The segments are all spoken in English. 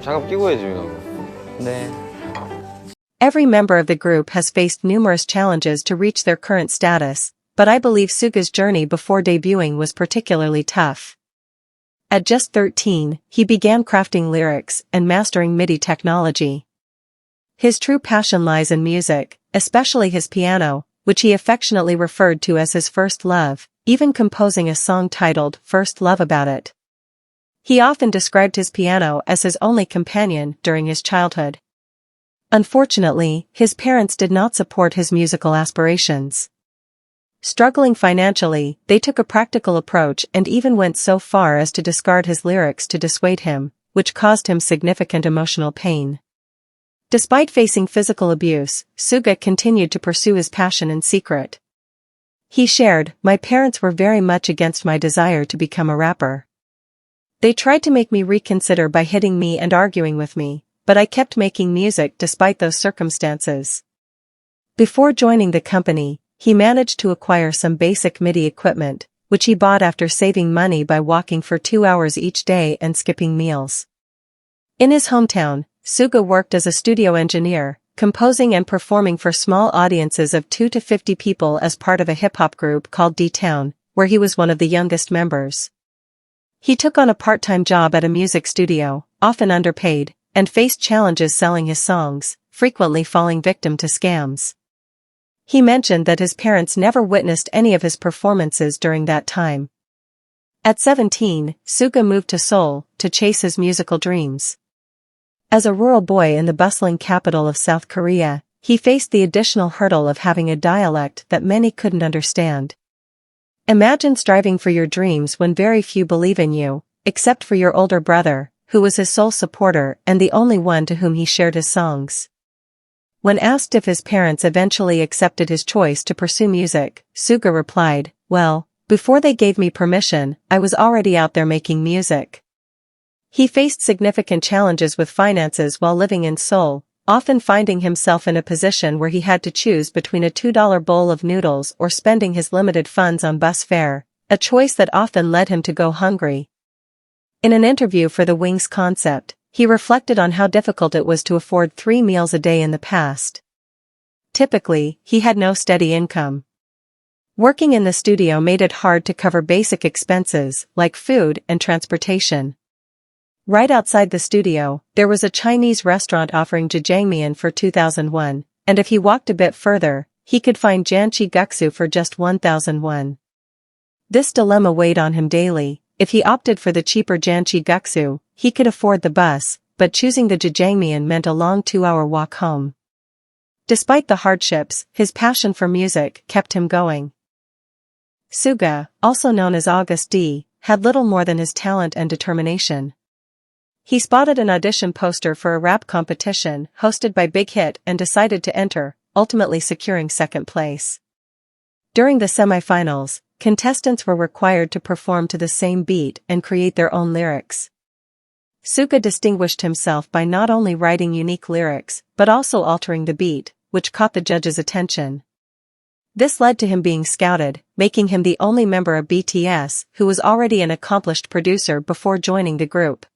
장갑 끼고 해야지, 민아. 네. Every member of the group has faced numerous challenges to reach their current status, but I believe Suga's journey before debuting was particularly tough. At just 13, he began crafting lyrics and mastering MIDI technology. His true passion lies in music, especially his piano, which he affectionately referred to as his first love, even composing a song titled First Love about it. He often described his piano as his only companion during his childhood. Unfortunately, his parents did not support his musical aspirations. Struggling financially, they took a practical approach and even went so far as to discard his lyrics to dissuade him, which caused him significant emotional pain. Despite facing physical abuse, Suga continued to pursue his passion in secret. He shared, "My parents were very much against my desire to become a rapper. They tried to make me reconsider by hitting me and arguing with me, but I kept making music despite those circumstances." Before joining the company, he managed to acquire some basic MIDI equipment, which he bought after saving money by walking for 2 hours each day and skipping meals. In his hometown, Suga worked as a studio engineer, composing and performing for small audiences of 2 to 50 people as part of a hip-hop group called D-Town, where he was one of the youngest members. He took on a part-time job at a music studio, often underpaid, and faced challenges selling his songs, frequently falling victim to scams. He mentioned that his parents never witnessed any of his performances during that time. At 17, Suga moved to Seoul to chase his musical dreams. As a rural boy in the bustling capital of South Korea, he faced the additional hurdle of having a dialect that many couldn't understand. Imagine striving for your dreams when very few believe in you, except for your older brother, who was his sole supporter and the only one to whom he shared his songs. When asked if his parents eventually accepted his choice to pursue music, Suga replied, "Well, before they gave me permission, I was already out there making music." He faced significant challenges with finances while living in Seoul, often finding himself in a position where he had to choose between a $2 bowl of noodles or spending his limited funds on bus fare, a choice that often led him to go hungry. In an interview for the Wings Concept, he reflected on how difficult it was to afford 3 meals a day in the past. Typically, he had no steady income. Working in the studio made it hard to cover basic expenses like food and transportation. Right outside the studio, there was a Chinese restaurant offering jjajangmyeon for 2,001, and if he walked a bit further, he could find janchi guksu for just 1,001. This dilemma weighed on him daily. If he opted for the cheaper janchi guksu, he could afford the bus, but choosing the jjajangmyeon meant a long 2-hour walk home. Despite the hardships, his passion for music kept him going. Suga, also known as August D, had little more than his talent and determination. He spotted an audition poster for a rap competition hosted by Big Hit and decided to enter, ultimately securing second place. During the semifinals, contestants were required to perform to the same beat and create their own lyrics. Suga distinguished himself by not only writing unique lyrics but also altering the beat, which caught the judges' attention. This led to him being scouted, making him the only member of BTS who was already an accomplished producer before joining the group.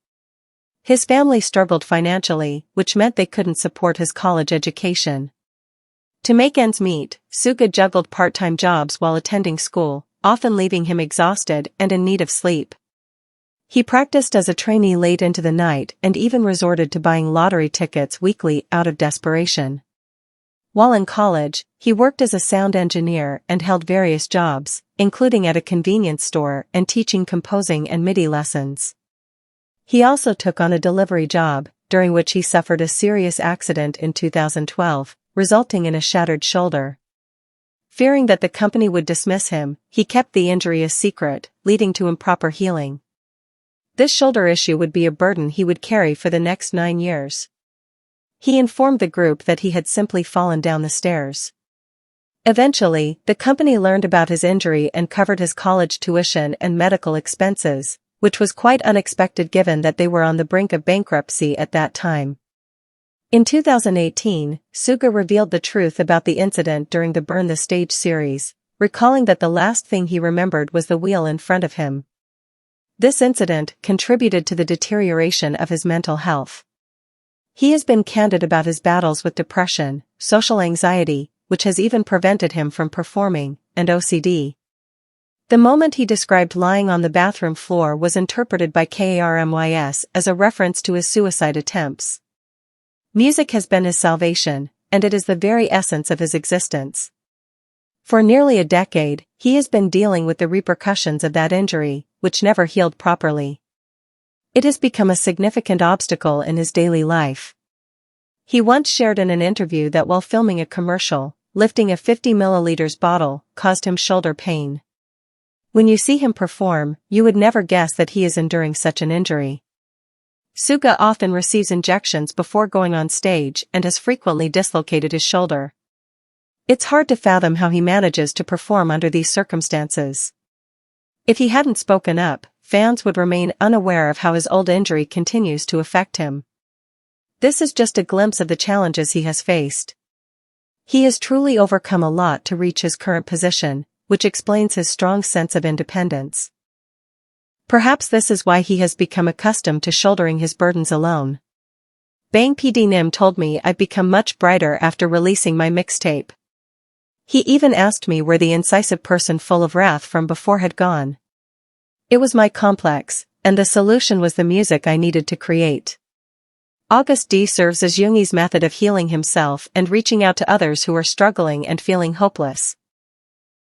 His family struggled financially, which meant they couldn't support his college education. To make ends meet, Suga juggled part-time jobs while attending school, often leaving him exhausted and in need of sleep. He practiced as a trainee late into the night and even resorted to buying lottery tickets weekly out of desperation. While in college, he worked as a sound engineer and held various jobs, including at a convenience store and teaching composing and MIDI lessons. He also took on a delivery job, during which he suffered a serious accident in 2012, resulting in a shattered shoulder. Fearing that the company would dismiss him, he kept the injury a secret, leading to improper healing. This shoulder issue would be a burden he would carry for the next 9 years. He informed the group that he had simply fallen down the stairs. Eventually, the company learned about his injury and covered his college tuition and medical expenses, which was quite unexpected given that they were on the brink of bankruptcy at that time. In 2018, Suga revealed the truth about the incident during the Burn the Stage series, recalling that the last thing he remembered was the wheel in front of him. This incident contributed to the deterioration of his mental health. He has been candid about his battles with depression, social anxiety, which has even prevented him from performing, and OCD. The moment he described lying on the bathroom floor was interpreted by KARMYS as a reference to his suicide attempts. Music has been his salvation, and it is the very essence of his existence. For nearly a decade, he has been dealing with the repercussions of that injury, which never healed properly. It has become a significant obstacle in his daily life. He once shared in an interview that while filming a commercial, lifting a 50 milliliters bottle caused him shoulder pain. When you see him perform, you would never guess that he is enduring such an injury. Suga often receives injections before going on stage and has frequently dislocated his shoulder. It's hard to fathom how he manages to perform under these circumstances. If he hadn't spoken up, fans would remain unaware of how his old injury continues to affect him. This is just a glimpse of the challenges he has faced. He has truly overcome a lot to reach his current position, which explains his strong sense of independence. Perhaps this is why he has become accustomed to shouldering his burdens alone. Bang PD Nim told me I've become much brighter after releasing my mixtape. He even asked me where the incisive person full of wrath from before had gone. It was my complex, and the solution was the music I needed to create. August D serves as Jungi's method of healing himself and reaching out to others who are struggling and feeling hopeless.